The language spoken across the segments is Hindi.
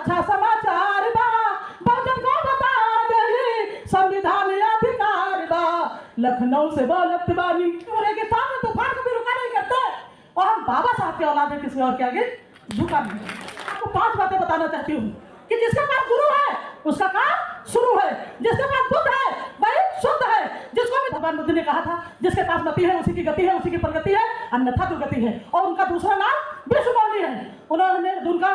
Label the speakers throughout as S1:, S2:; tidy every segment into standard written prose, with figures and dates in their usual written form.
S1: अच्छा समाचार बा बहुजन को बता दे संविधान अधिकार बा लखनऊ से बोलत बानी के सामने तूफान को भी रुका नहीं करते और हम बाबा साहब के औलाद है किसी और के आगे झुका नहीं। आपको 5 बातें बताना चाहती हूँ कि जिसके पास गुरु है उसका काम शुरू है, जिसके पास बुद्ध है वही शुद्ध है। जिसको भी भगवान बुद्ध ने कहा था जिसके पास मति है उसी की गति है, उसी की प्रगति है, अन्यथा दुर्गति है। और उनका दूसरा नाम विश्व मौनी है। उन्होंने उनका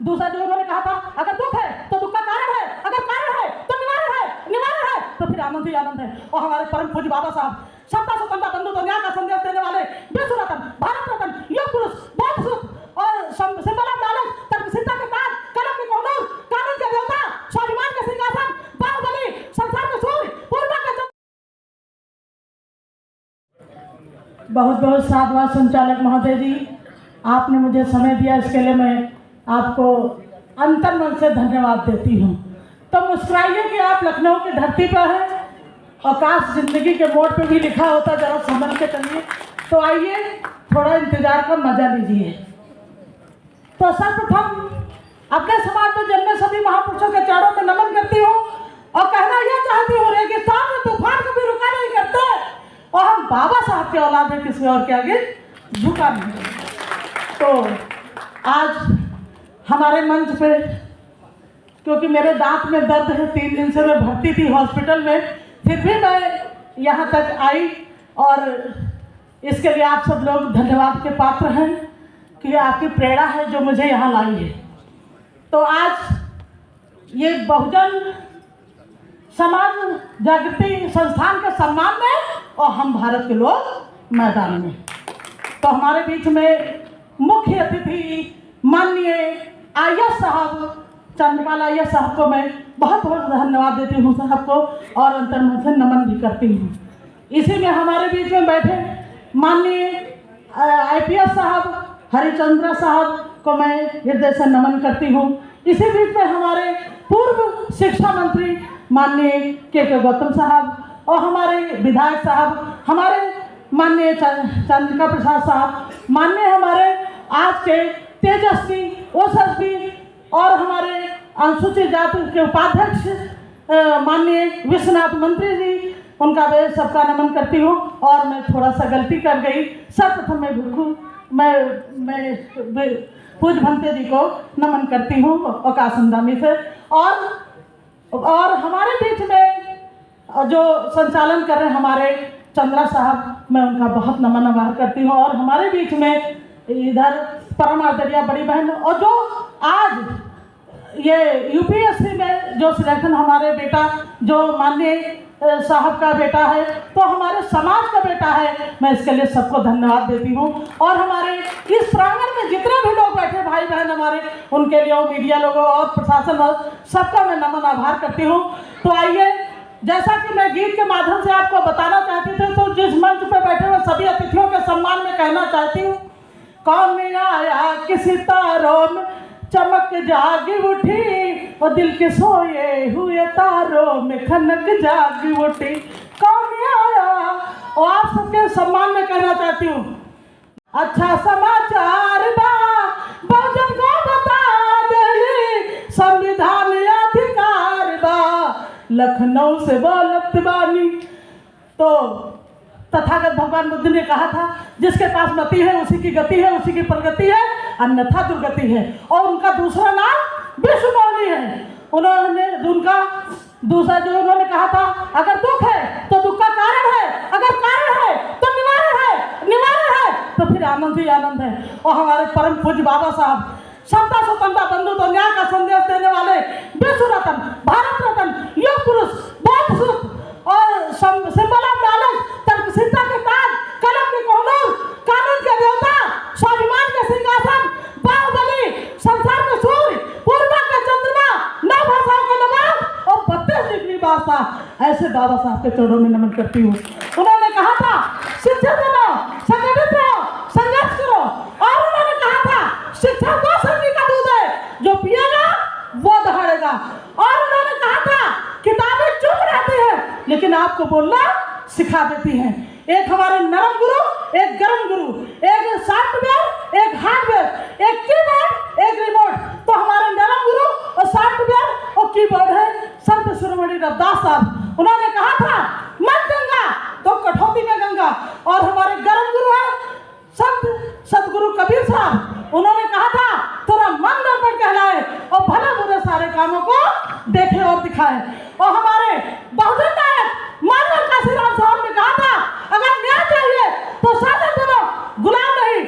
S1: दूसरा जो उन्होंने कहा था अगर दुख है तो दुख का कारण है, अगर कारण है तो निवारण है, निवारण है तो फिर आनंद ही आनंद है। और हमारे परम पूज्य बाबा साहब समता स्वतंत्रता बंधुत्व न्याय का संदेश देने वाले विश्व रत्न, भारत रत्न, योग पुरुष, बौद्ध सुख और सिंबल ऑफ नॉलेज, तर्कशीलता के ताज, कलम के कोहिनूर, कानून के देवता, स्वाभिमान के सिंहासन, बाहुबली, संसार के सूर्य, पूर्वा के बहुत बहुत साधुवाद संचालक महोदय जी, आपने मुझे समय दिया इसके लिए मैं आपको अंतर्मन से धन्यवाद देती हूँ। तो मुस्कुराइए कि आप लखनऊ की धरती पर हैं और काश जिंदगी के मोड़ पे भी लिखा होता, जरा समझ के चलिए। तो आइए थोड़ा इंतजार का मजा लीजिए। तो सर्वप्रथम अपने समाज में जन्मे सभी महापुरुषों के चरणों में नमन करती हूँ और कहना यह चाहती हूँ रेगिस्तान में तूफान को भी रुका नहीं करते और हम बाबा साहब के औलाद है किसी और के आगे झुका नहीं। तो आज हमारे मंच पे क्योंकि मेरे दांत में दर्द है, 3 दिन से मैं भर्ती थी हॉस्पिटल में, फिर भी मैं यहाँ तक आई और इसके लिए आप सब लोग धन्यवाद के पात्र हैं कि आपकी प्रेरणा है जो मुझे यहाँ लाई है। तो आज ये बहुजन समाज जागृति संस्थान के सम्मान में और हम भारत के लोग मैदान में। तो हमारे बीच में मुख्य अतिथि माननीय IAS साहब चंद्रपाल IAS साहब को मैं बहुत बहुत धन्यवाद देती हूँ साहब को और अंतर्मन से नमन भी करती हूँ। इसी में हमारे बीच में बैठे माननीय IPS साहब हरिचंद्र साहब को मैं हृदय से नमन करती हूँ। इसी बीच में हमारे पूर्व शिक्षा मंत्री माननीय के गौतम साहब और हमारे विधायक साहब, हमारे माननीय चंद्रिका प्रसाद साहब, माननीय हमारे आज के तेजस्वी ओसस्वी और हमारे अनुसूचित जाति के उपाध्यक्ष माननीय विश्वनाथ मंत्री जी, उनका मैं सबका नमन करती हूँ। और मैं थोड़ा सा गलती कर गई, सर्वप्रथम मैं पूज्य भंते जी को नमन करती हूँ औकासंदामी से। और हमारे बीच में जो संचालन कर रहे हैं हमारे चंद्रा साहब, मैं उनका बहुत नमन आभार करती हूँ। और हमारे बीच में इधर परम आदरणीय बड़ी बहन और जो आज ये UPSC में जो सिलेक्शन हमारे बेटा जो माननीय साहब का बेटा है तो हमारे समाज का बेटा है, मैं इसके लिए सबको धन्यवाद देती हूँ। और हमारे इस प्रांगण में जितने भी लोग बैठे भाई बहन हमारे, उनके लिए मीडिया लोगों और प्रशासन सबका मैं नमन आभार करती हूँ। तो आइए, जैसा कि मैं गीत के माध्यम से आपको बताना चाहती थी, तो जिस मंच पर बैठे हुए सभी अतिथियों के सम्मान में कहना चाहती हूँ, कौन आया किसी तारों में चमक जागी उठी और दिल के सोए हुए तारों में खनक जागी उठी, कौन आया। और आप सबके सम्मान में कहना चाहती हूँ, अच्छा समाचार बा बहुजन को बता दे संविधान अधिकार बा लखनऊ से बोलत बानी। तो तथागत भगवान बुद्ध ने कहा था जिसके पास मति है उसी की गति है, उसी की प्रगति है, अन्यथा दुर्गति है। और उनका दूसरा नाम विश्व मौनी है। उन्होंने उनका दूसरा जो उन्होंने कहा था अगर दुख है तो दुख का कारण है, अगर कारण है तो निवारण है, निवारण है तो फिर आनंद ही आनंद है। और हमारे परम पूज्य बाबा साहब समता स्वतंत्रता बंधुत्व न्याय का संदेश देने वाले विश्व रत्न, भारत रत्न, योग पुरुष, बौद्ध सुख और सिंबल ऑफ नॉलेज, तर्कशीलता के ताज, कलम के कोहिनूर, कानून के देवता, स्वाभिमान के सिंहासन, बाहुबली, संसार के सूर्य, पूर्वा का चंद्रमा, 9 भाषाओं का नवाब और 32 डिग्री भाषा, ऐसे बाबा साहब के चरणों में नमन करती हूँ। उन्होंने कहा था शिक्षित बनो, संगठित रहो, संघर्ष करो। और उन्होंने कहा था शिक्षा वो सर्दी का दूध है जो पिएगा वो दहाड़ेगा। और उन्होंने कहा था किताबें चुप रहती हैं लेकिन आपको बोलना सिखा देती हैं। एक हमारे नरम गुरु, एक गरम गुरु, एक सॉफ्टवेयर, एक हार्डवेयर, एक कीबोर्ड, एक रिमोट। तो हमारे नरम गुरु शिरोमणि रविदास साहब, उन्होंने कहा था मत गंगा तो कठौती में गंगा। और हमारे गर्म गुरु है संत सदगुरु कबीर साहब, उन्होंने कहा था तेरा मन दर्पण कहलाए और भले बुरे सारे कामों को देखे और दिखाए। और हमारे बहुजन नायक मानव काशीराम साहब ने कहा था अगर न्याय चाहिए तो शासन बनो, गुलाम नहीं।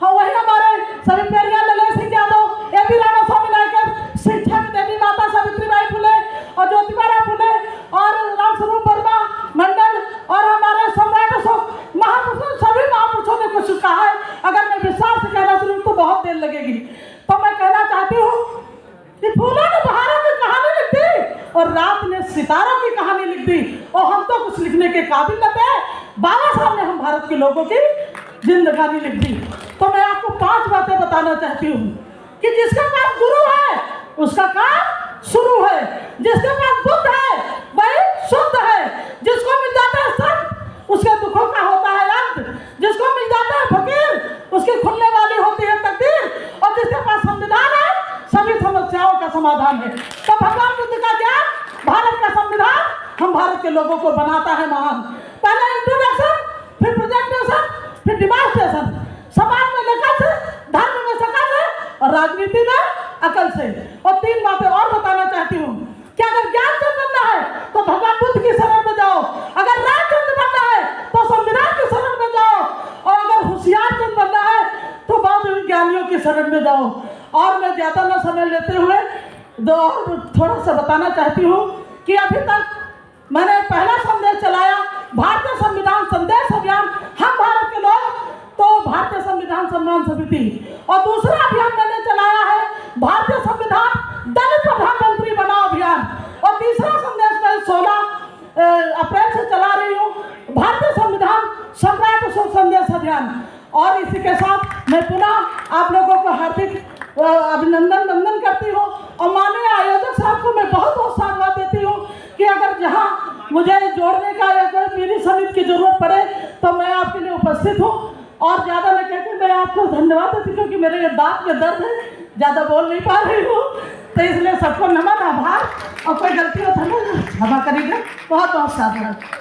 S1: वही हमारे सभी पेरियार ललन सिंह यादव, ए बी रामा स्वामी नायकर, शिक्षा की देवी माता सावित्रीबाई फुले और ज्योतिबा फुले और रामस्वरूप वर्मा मंडल और हमारे सम्राट अशोक महापुरुषों, सभी महापुरुषों ने कुछ कहा है। अगर मैं विस्तार से कहना शुरू तो बहुत देर लगेगी। तो मैं कहना चाहती हूँ कि फूलों ने बहारों की कहानी लिख दी और रात ने सितारों की कहानी लिख दी और हम तो कुछ लिखने के काबिल न थे। बाबा साहब ने हम भारत के लोगों की जिंदगानी लिख दी। तो मैं आपको 5 बातें बताना चाहती हूँ कि जिसके पास गुरु है उसका काम शुरू है, जिसके पास बुद्ध है वही शुद्ध है, जिसको मिल जाता है संत उसके दुखों का होता है अंत, जिसको मिल जाता है फकीर उसकी खुलने वाली होती है तकदीर, और जिसके पास संविधान है सभी समस्याओं का समाधान है। तो भगवान बुद्ध का ज्ञान, भारत का संविधान हम भारत के लोगों को बनाता है महान। पहले इंट्रोडक्शन, फिर प्रेजेंटेशन, फिर डिमांस्ट्रेशन, समाज में नकल से, धर्म में शकल से और राजनीति में अकल से। और 3 बातें और बताना चाहती हूँ कि अगर ज्ञानचंद बनना है तो भगवान बुद्ध की शरण में जाओ, अगर रामचंद्र बनना है तो संविधान की शरण में जाओ, और अगर होशियारचंद बनना है तो बौद्ध विज्ञानियों की शरण में जाओ। और मैं ज्यादा न समय लेते हुए थोड़ा सा बताना चाहती हूँ कि अभी तक मैंने पहला संदेश चलाया भारतीय संविधान संदेश अभियान, हम भारत के लोग तो भारतीय संविधान सम्मान समिति, और दूसरा अभियान मैंने चलाया है भारतीय संविधान दलित प्रधानमंत्री बनाओ अभियान, और तीसरा संदेश मैं 16 अप्रैल से चला रही हूँ भारतीय संविधान सम्राट अशोक संदेश अभियान। और इसी के साथ मैं पुनः आप लोगों को हार्दिक अभिनंदन करती हूँ और माननीय आयोजक साहब को मैं बहुत बहुत साधुवाद देती हूँ कि अगर जहाँ मुझे जोड़ने का या कोई मेरी समिति की जरूरत पड़े तो मैं आपके लिए उपस्थित हूँ। और ज़्यादा न कहकर मैं आपको धन्यवाद देती हूँ क्योंकि मेरे दांत में दर्द है, ज़्यादा बोल नहीं पा रही हूँ, तो इसलिए सबको नमन, आभार, और कोई गलती हो तो क्षमा करिएगा। बहुत बहुत साधुवाद।